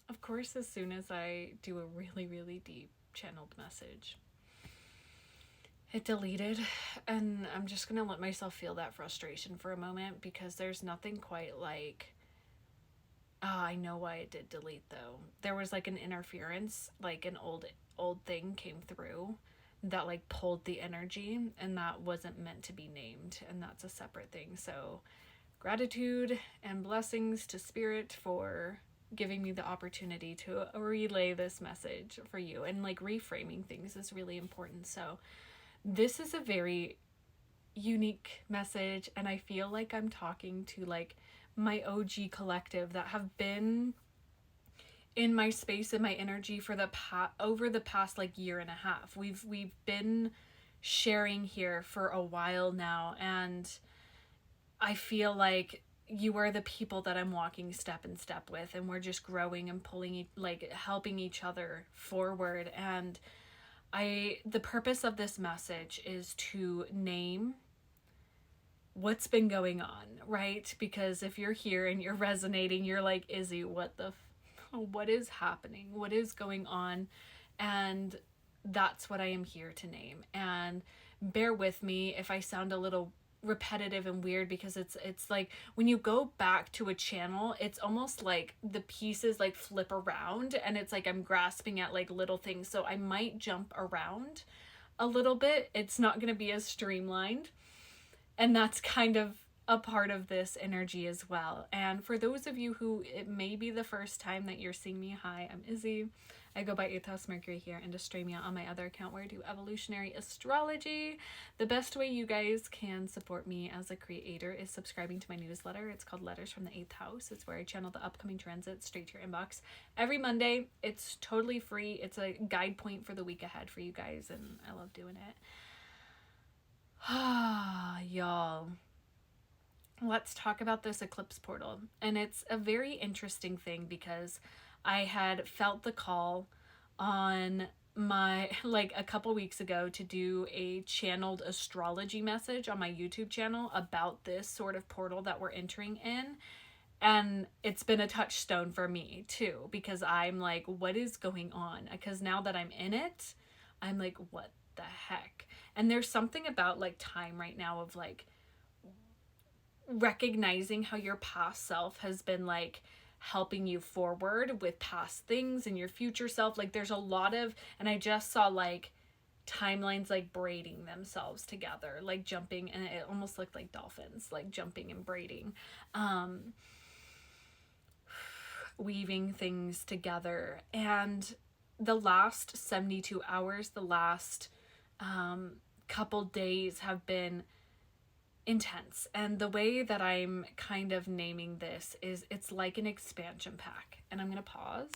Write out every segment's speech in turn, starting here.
of course, as soon as I do a really, really deep channeled message, it deleted, and I'm just gonna let myself feel that frustration for a moment, because there's nothing quite like, I know why it did delete though. There was like an interference, like an old thing came through that like pulled the energy, and that wasn't meant to be named, and that's a separate thing. So gratitude and blessings to spirit for giving me the opportunity to relay this message for you, and like reframing things is really important. So this is a very unique message, and I feel like I'm talking to like my OG collective that have been in my space and my energy for the over the past like year and a half. We've been sharing here for a while now, and I feel like you are the people that I'm walking step in step with, and we're just growing and pulling, like helping each other forward. And the purpose of this message is to name what's been going on, right? Because if you're here and you're resonating, you're like, Izzy, what is happening? What is going on? And that's what I am here to name. And bear with me if I sound a little repetitive and weird, because it's like when you go back to a channel, it's almost like the pieces like flip around, and it's like I'm grasping at like little things, so I might jump around a little bit. It's not going to be as streamlined, and that's kind of a part of this energy as well. And for those of you who it may be the first time that you're seeing me, hi, I'm Izzy. I go by 8th House Mercury here, and Astremia on my other account where I do evolutionary astrology. The best way you guys can support me as a creator is subscribing to my newsletter. It's called Letters from the 8th House. It's where I channel the upcoming transits straight to your inbox every Monday. It's totally free. It's a guide point for the week ahead for you guys, and I love doing it. Y'all, let's talk about this eclipse portal. And it's a very interesting thing, because I had felt the call on my, like a couple weeks ago, to do a channeled astrology message on my YouTube channel about this sort of portal that we're entering in. And it's been a touchstone for me too, because I'm like, what is going on? Because now that I'm in it, I'm like, what the heck? And there's something about like time right now of like recognizing how your past self has been like helping you forward with past things, and your future self, like there's a lot of, and I just saw like timelines like braiding themselves together, like jumping, and it almost looked like dolphins like jumping and braiding, weaving things together. And the last 72 hours, the last couple days have been intense. And the way that I'm kind of naming this is it's like an expansion pack. And I'm going to pause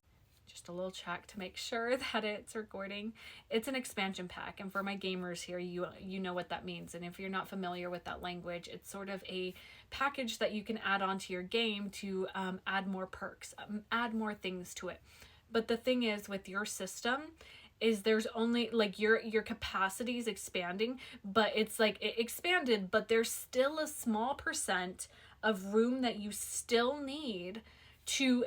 just a little check to make sure that it's recording. It's an expansion pack, and for my gamers here, you know what that means. And if you're not familiar with that language, it's sort of a package that you can add onto your game to add more perks, add more things to it. But the thing is with your system is there's only like your capacity is expanding, but it's like it expanded, but there's still a small percent of room that you still need to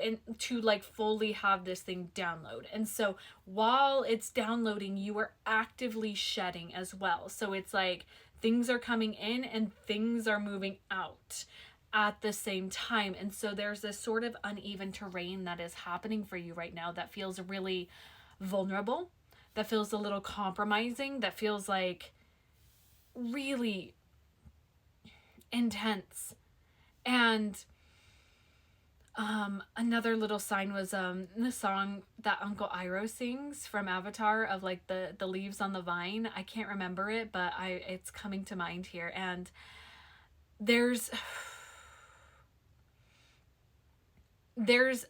like fully have this thing download. And so while it's downloading, you are actively shedding as well. So it's like things are coming in and things are moving out at the same time. And so there's this sort of uneven terrain that is happening for you right now that feels really vulnerable, that feels a little compromising, that feels like really intense. And another little sign was the song that Uncle Iroh sings from Avatar of like the leaves on the vine. I can't remember it, but it's coming to mind here. And there's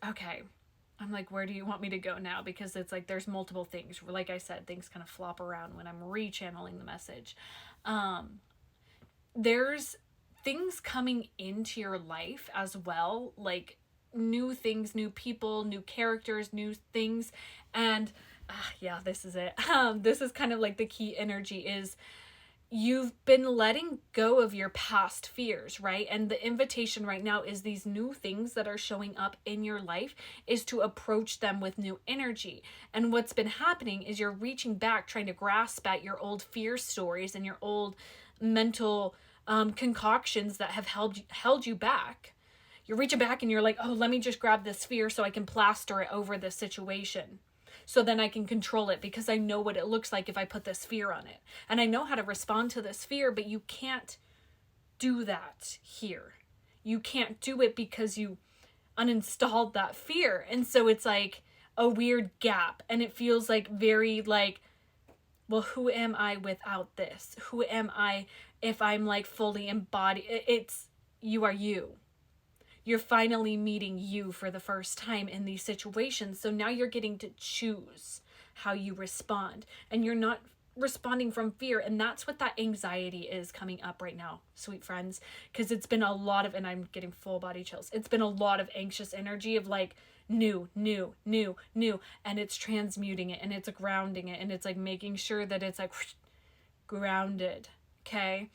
okay, I'm like, where do you want me to go now? Because it's like there's multiple things. Like I said, things kind of flop around when I'm rechanneling the message. There's things coming into your life as well, like new things, new people, new characters, new things. And yeah, this is it. This is kind of like the key energy is you've been letting go of your past fears, right? And the invitation right now is these new things that are showing up in your life is to approach them with new energy. And what's been happening is you're reaching back, trying to grasp at your old fear stories and your old mental concoctions that have held you back. You're reaching back and you're like, oh, let me just grab this fear so I can plaster it over this situation. So then I can control it because I know what it looks like if I put this fear on it. And I know how to respond to this fear, but you can't do that here. You can't do it because you uninstalled that fear. And so it's like a weird gap. And it feels like very like, well, who am I without this? Who am I if I'm like fully embodied? It's you are you. You're finally meeting you for the first time in these situations. So now you're getting to choose how you respond. And you're not responding from fear. And that's what that anxiety is coming up right now, sweet friends. Because it's been a lot of, and I'm getting full body chills. It's been a lot of anxious energy of like new. And it's transmuting it and it's grounding it. And it's like making sure that it's like grounded. Okay.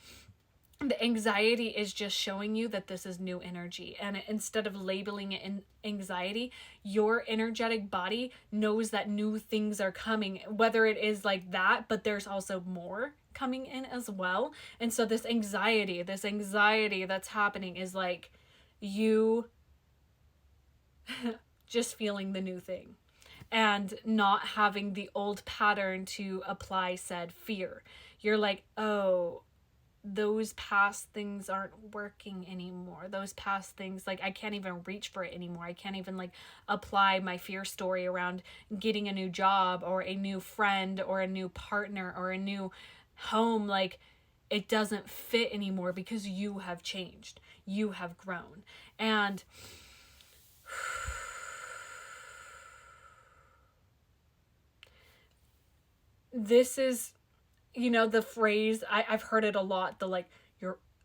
The anxiety is just showing you that this is new energy. And instead of labeling it in anxiety, your energetic body knows that new things are coming, whether it is like that, but there's also more coming in as well. And so this anxiety that's happening is like you just feeling the new thing and not having the old pattern to apply said fear. You're like, oh, those past things aren't working anymore. Those past things, like I can't even reach for it anymore. I can't even like apply my fear story around getting a new job or a new friend or a new partner or a new home. Like it doesn't fit anymore because you have changed. You have grown. And this is, you know, the phrase, I've heard it a lot, the like,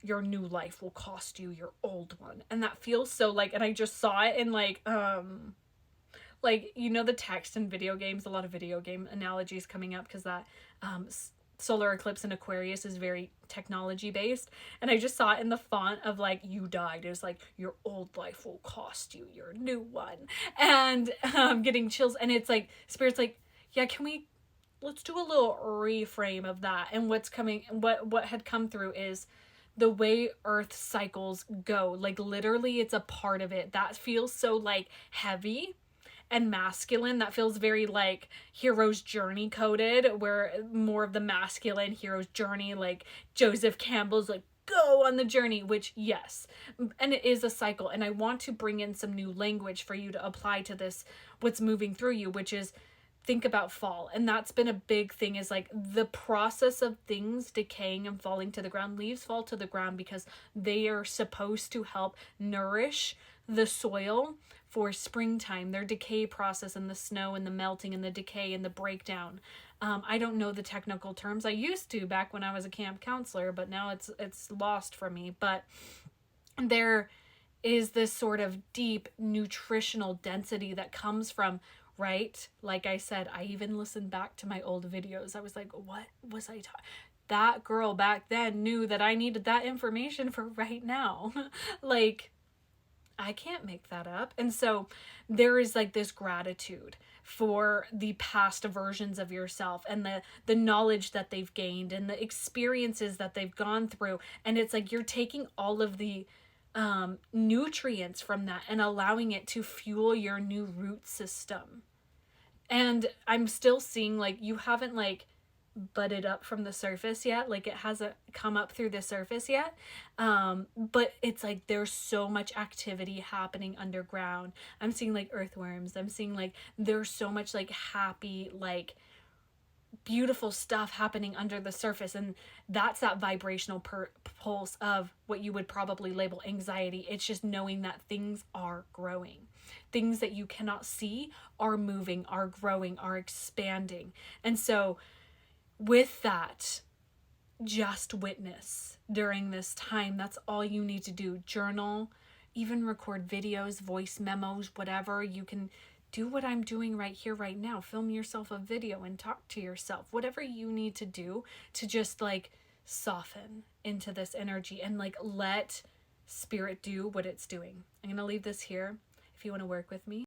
your new life will cost you your old one. And that feels so like, and I just saw it in like, you know, the text in video games, a lot of video game analogies coming up because that solar eclipse in Aquarius is very technology based. And I just saw it in the font of like, you died. It was like, your old life will cost you your new one. And getting chills. And it's like, Spirit's like, yeah, let's do a little reframe of that. And what's coming, what had come through is the way Earth cycles go. Like literally it's a part of it. That feels so like heavy and masculine. That feels very like hero's journey coded, where more of the masculine hero's journey, like Joseph Campbell's like, go on the journey, which yes, and it is a cycle. And I want to bring in some new language for you to apply to this, what's moving through you, which is think about fall. And that's been a big thing, is like the process of things decaying and falling to the ground. Leaves fall to the ground because they are supposed to help nourish the soil for springtime. Their decay process and the snow and the melting and the decay and the breakdown. I don't know the technical terms. I used to back when I was a camp counselor, but now it's lost from me. But there is this sort of deep nutritional density that comes from, right? Like I said, I even listened back to my old videos. I was like, what was I talking? That girl back then knew that I needed that information for right now. Like, I can't make that up. And so there is like this gratitude for the past versions of yourself and the knowledge that they've gained and the experiences that they've gone through. And it's like you're taking all of the nutrients from that and allowing it to fuel your new root system. And I'm still seeing like you haven't like budded up from the surface yet, like it hasn't come up through the surface yet, but it's like there's so much activity happening underground. I'm seeing like earthworms. I'm seeing like there's so much like happy, like beautiful stuff happening under the surface. And that's that vibrational pulse of what you would probably label anxiety. It's just knowing that things are growing. Things that you cannot see are moving, are growing, are expanding. And so with that, just witness during this time. That's all you need to do. Journal, even record videos, voice memos, whatever. You can do what I'm doing right here, right now. Film yourself a video and talk to yourself. Whatever you need to do to just like soften into this energy and like let spirit do what it's doing. I'm going to leave this here. If you want to work with me,